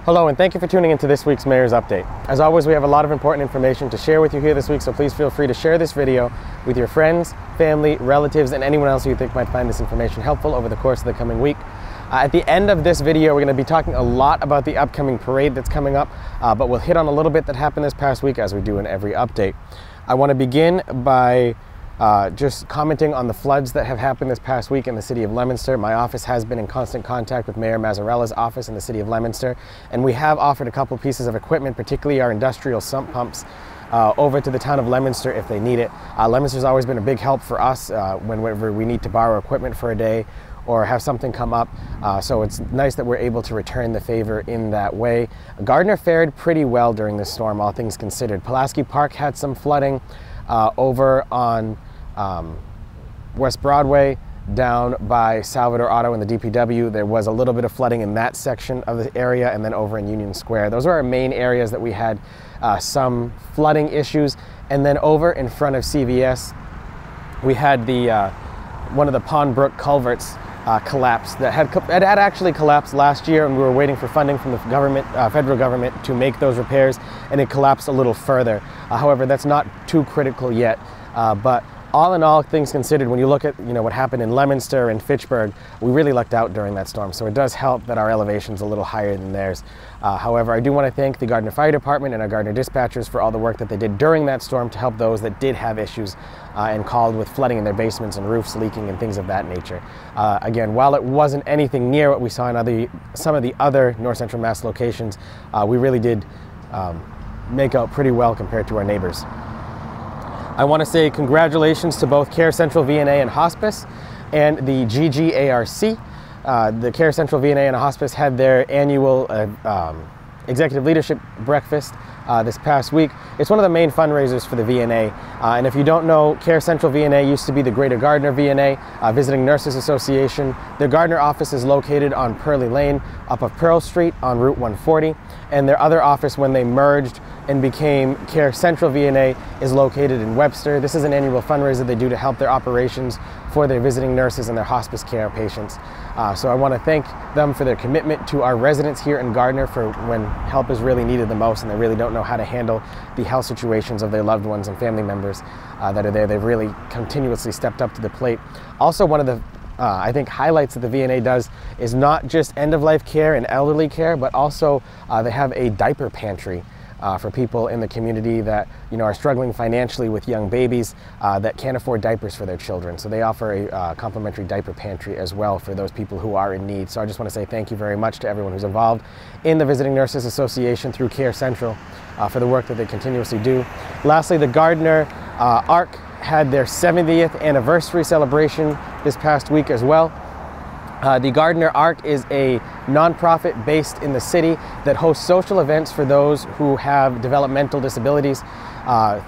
Hello, and thank you for tuning into this week's Mayor's Update. As always, we have a lot of important information to share with you here this week, so please feel free to share this video with your friends, family, relatives, and anyone else who you think might find this information helpful over the course of the coming week. At the end of this video, we're going to be talking a lot about the upcoming parade that's coming up, but we'll hit on a little bit that happened this past week as we do in every update. I want to begin by just commenting on the floods that have happened this past week in the city of Leominster. My office has been in constant contact with Mayor Mazzarella's office in the city of Leominster, and we have offered a couple pieces of equipment, particularly our industrial sump pumps, over to the town of Leominster if they need it. Leominster's always been a big help for us whenever we need to borrow equipment for a day or have something come up, so it's nice that we're able to return the favor in that way. Gardner fared pretty well during this storm, all things considered. Pulaski Park had some flooding over on West Broadway, down by Salvador Auto and the DPW. There was a little bit of flooding in that section of the area, and then over in Union Square. Those were our main areas that we had some flooding issues. And then over in front of CVS, we had the one of the Pond Brook culverts collapse that had actually collapsed last year, and we were waiting for funding from the government, federal government, to make those repairs, and it collapsed a little further. However, that's not too critical yet, but all in all, things considered, when you look at what happened in Leominster and Fitchburg, we really lucked out during that storm. So it does help that our elevation's a little higher than theirs. However, I do want to thank the Gardner Fire Department and our Gardner dispatchers for all the work that they did during that storm to help those that did have issues and called with flooding in their basements and roofs leaking and things of that nature. Again, while it wasn't anything near what we saw in some of the other North Central Mass locations, we really did make out pretty well compared to our neighbors. I want to say congratulations to both Care Central VNA and Hospice and the GGARC. The Care Central VNA and Hospice had their annual executive leadership breakfast this past week. It's one of the main fundraisers for the VNA. And if you don't know, Care Central VNA used to be the Greater Gardner VNA, Visiting Nurses Association. Their Gardner office is located on Purley Lane, up of Pearl Street on Route 140. And their other office, when they merged and became Care Central VNA, is located in Webster. This is an annual fundraiser they do to help their operations for their visiting nurses and their hospice care patients. So I want to thank them for their commitment to our residents here in Gardner for when help is really needed the most and they really don't know how to handle the health situations of their loved ones and family members that are there. They've really continuously stepped up to the plate. Also, one of the I think highlights that the VNA does is not just end-of-life care and elderly care, but also they have a diaper pantry for people in the community that are struggling financially with young babies that can't afford diapers for their children. So they offer a complimentary diaper pantry as well for those people who are in need. So I just want to say thank you very much to everyone who's involved in the Visiting Nurses Association through Care Central for the work that they continuously do. Lastly, the Gardner ARC had their 70th anniversary celebration this past week as well. The Gardner ARC is a nonprofit based in the city that hosts social events for those who have developmental disabilities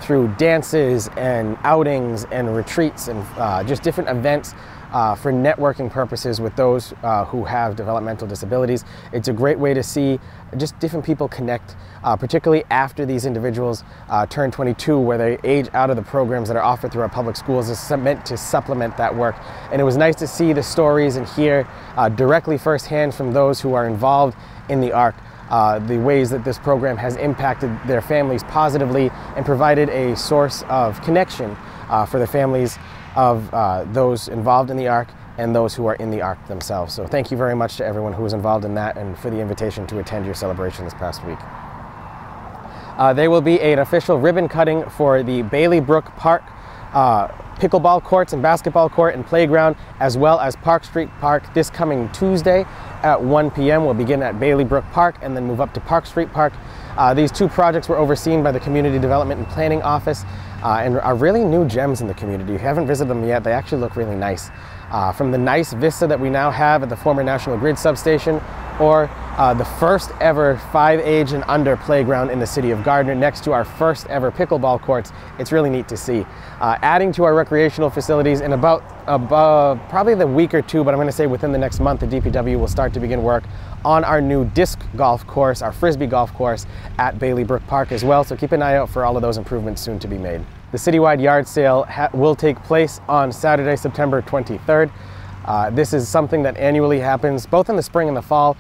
through dances and outings and retreats and just different events for networking purposes with those who have developmental disabilities. It's a great way to see just different people connect, particularly after these individuals turn 22, where they age out of the programs that are offered through our public schools. It's meant to supplement that work. And it was nice to see the stories and hear directly firsthand from those who are involved in the ARC the ways that this program has impacted their families positively and provided a source of connection for the families of those involved in the ARC and those who are in the ARC themselves. So thank you very much to everyone who was involved in that and for the invitation to attend your celebration this past week. There will be an official ribbon cutting for the Bailey Brook Park pickleball courts and basketball court and playground, as well as Park Street Park this coming Tuesday at 1 p.m. We'll begin at Bailey Brook Park and then move up to Park Street Park. These two projects were overseen by the Community Development and Planning Office and are really new gems in the community. If you haven't visited them yet, they actually look really nice. From the nice vista that we now have at the former National Grid substation, or the first ever 5-age and under playground in the city of Gardner next to our first ever pickleball courts. It's really neat to see. Adding to our recreational facilities in about probably the week or two, but I'm going to say within the next month, the DPW will start to begin work on our new disc golf course, our frisbee golf course at Bailey Brook Park as well. So keep an eye out for all of those improvements soon to be made. The citywide yard sale will take place on Saturday, September 23rd. This is something that annually happens both in the spring and the fall.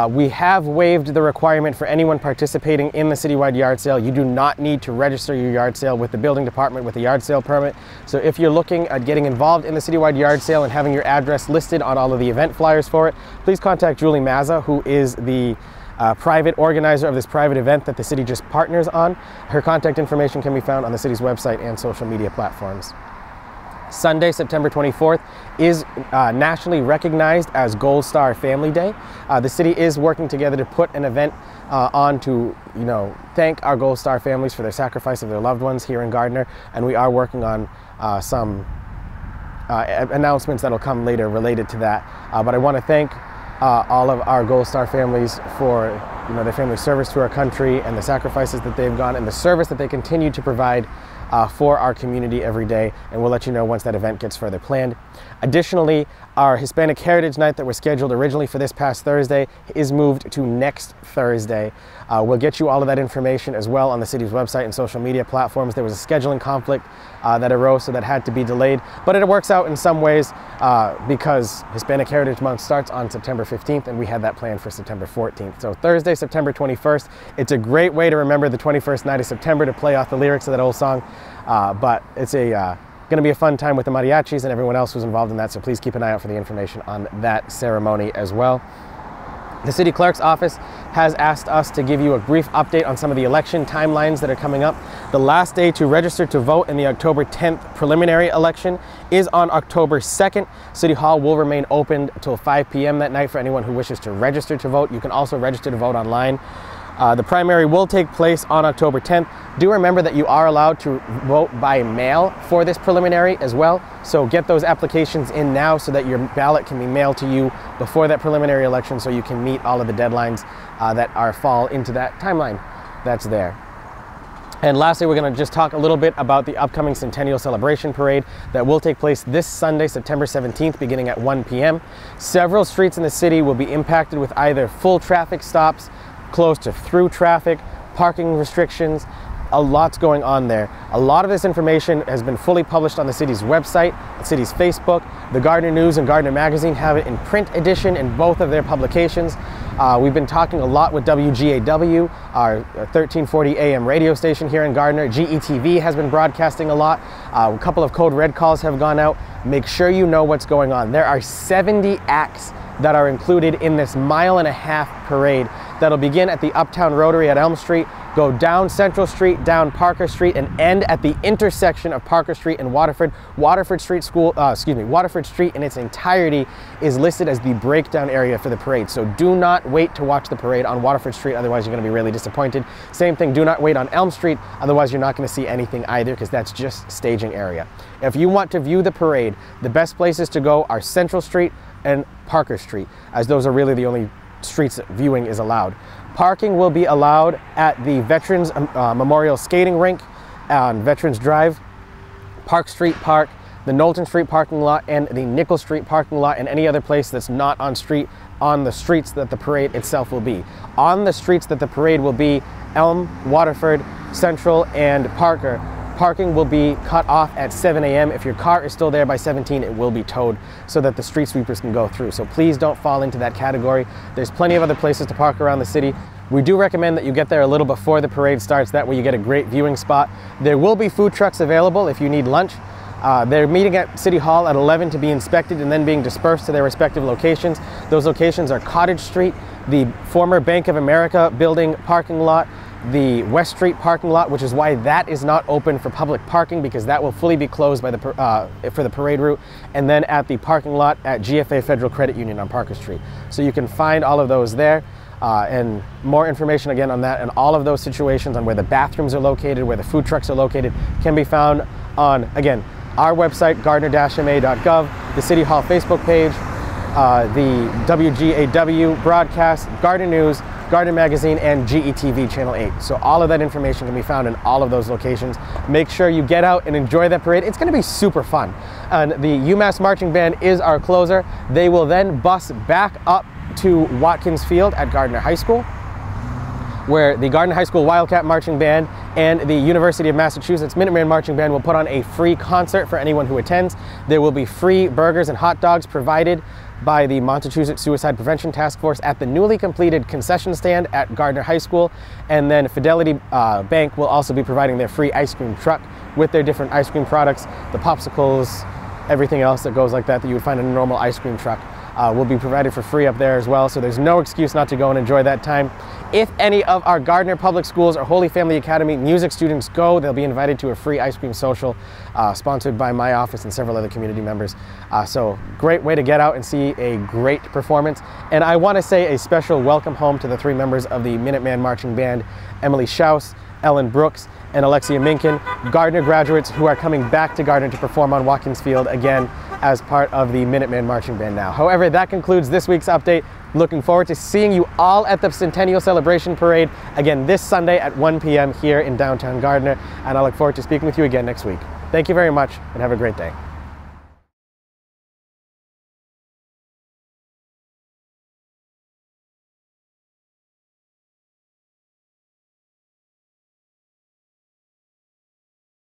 We have waived the requirement for anyone participating in the citywide yard sale. You do not need to register your yard sale with the building department with a yard sale permit. So if you're looking at getting involved in the citywide yard sale and having your address listed on all of the event flyers for it, please contact Julie Mazza, who is the private organizer of this private event that the city just partners on. Her contact information can be found on the city's website and social media platforms. Sunday, September 24th is nationally recognized as Gold Star Family Day. The city is working together to put an event on to, thank our Gold Star families for their sacrifice of their loved ones here in Gardner, and we are working on some announcements that'll come later related to that. But I want to thank all of our Gold Star families for their family service to our country and the sacrifices that they've gone and the service that they continue to provide for our community every day, and we'll let you know once that event gets further planned. Additionally, our Hispanic Heritage Night that was scheduled originally for this past Thursday is moved to next Thursday. We'll get you all of that information as well on the city's website and social media platforms. There was a scheduling conflict that arose, so that had to be delayed, but it works out in some ways because Hispanic Heritage Month starts on September 15th, and we had that planned for September 14th. So Thursday, September 21st, it's a great way to remember the 21st night of September, to play off the lyrics of that old song, but it's going to be a fun time with the mariachis and everyone else who's involved in that, so please keep an eye out for the information on that ceremony as well. The city clerk's office has asked us to give you a brief update on some of the election timelines that are coming up. The last day to register to vote in the October 10th preliminary election is on October 2nd. City Hall will remain open until 5 p.m. that night for anyone who wishes to register to vote. You can also register to vote online. The primary will take place on October 10th. Do remember that you are allowed to vote by mail for this preliminary as well. So get those applications in now so that your ballot can be mailed to you before that preliminary election, so you can meet all of the deadlines that fall into that timeline that's there. And lastly, we're going to just talk a little bit about the upcoming Centennial Celebration Parade that will take place this Sunday, September 17th, beginning at 1 p.m. Several streets in the city will be impacted with either full traffic stops, closed to through traffic, parking restrictions. A lot's going on there. A lot of this information has been fully published on the city's website, the city's Facebook. The Gardner News and Gardner Magazine have it in print edition in both of their publications. We've been talking a lot with WGAW, our 1340 AM radio station here in Gardner. GETV has been broadcasting a lot. A couple of code red calls have gone out. Make sure you know what's going on. There are 70 acts that are included in this 1.5-mile parade that'll begin at the Uptown Rotary at Elm Street, go down Central Street, down Parker Street, and end at the intersection of Parker Street and Waterford. Waterford Street in its entirety is listed as the breakdown area for the parade. So do not wait to watch the parade on Waterford Street, otherwise you're going to be really disappointed. Same thing, do not wait on Elm Street, otherwise you're not going to see anything either, because that's just staging area. If you want to view the parade, the best places to go are Central Street and Parker Street, as those are really the only streets that viewing is allowed. Parking will be allowed at the Veterans Memorial Skating Rink on Veterans Drive, Park Street Park, the Knowlton Street parking lot, and the Nickel Street parking lot, and any other place that's not on the streets that the parade itself will be. On the streets that the parade will be, Elm, Waterford, Central, and Parker, parking will be cut off at 7 a.m. If your car is still there by 17, it will be towed so that the street sweepers can go through. So please don't fall into that category. There's plenty of other places to park around the city. We do recommend that you get there a little before the parade starts. That way you get a great viewing spot. There will be food trucks available if you need lunch. They're meeting at City Hall at 11 to be inspected and then being dispersed to their respective locations. Those locations are Cottage Street, the former Bank of America building parking lot, the West Street parking lot, which is why that is not open for public parking, because that will fully be closed by for the parade route, and then at the parking lot at GFA Federal Credit Union on Parker Street. So you can find all of those there, and more information again on that and all of those situations on where the bathrooms are located, where the food trucks are located, can be found on, again, our website, gardner-ma.gov, the City Hall Facebook page, the WGAW broadcast, Gardner News, Gardner Magazine, and GETV Channel 8. So all of that information can be found in all of those locations. Make sure you get out and enjoy that parade. It's going to be super fun. And the UMass Marching Band is our closer. They will then bus back up to Watkins Field at Gardner High School, where the Gardner High School Wildcat Marching Band and the University of Massachusetts Minuteman Marching Band will put on a free concert for anyone who attends. There will be free burgers and hot dogs provided by the Massachusetts Suicide Prevention Task Force at the newly completed concession stand at Gardner High School. And then Fidelity Bank will also be providing their free ice cream truck with their different ice cream products, the popsicles, everything else that goes like that you would find in a normal ice cream truck. Will be provided for free up there as well, so there's no excuse not to go and enjoy that time. If any of our Gardner Public Schools or Holy Family Academy music students go, they'll be invited to a free ice cream social sponsored by my office and several other community members. So great way to get out and see a great performance. And I want to say a special welcome home to the 3 members of the Minuteman Marching Band, Emily Schaus, Ellen Brooks, and Alexia Minkin, Gardner graduates who are coming back to Gardner to perform on Watkins Field again as part of the Minuteman Marching Band now. However, that concludes this week's update. Looking forward to seeing you all at the Centennial Celebration Parade again this Sunday at 1 p.m. here in downtown Gardner, and I look forward to speaking with you again next week. Thank you very much, and have a great day.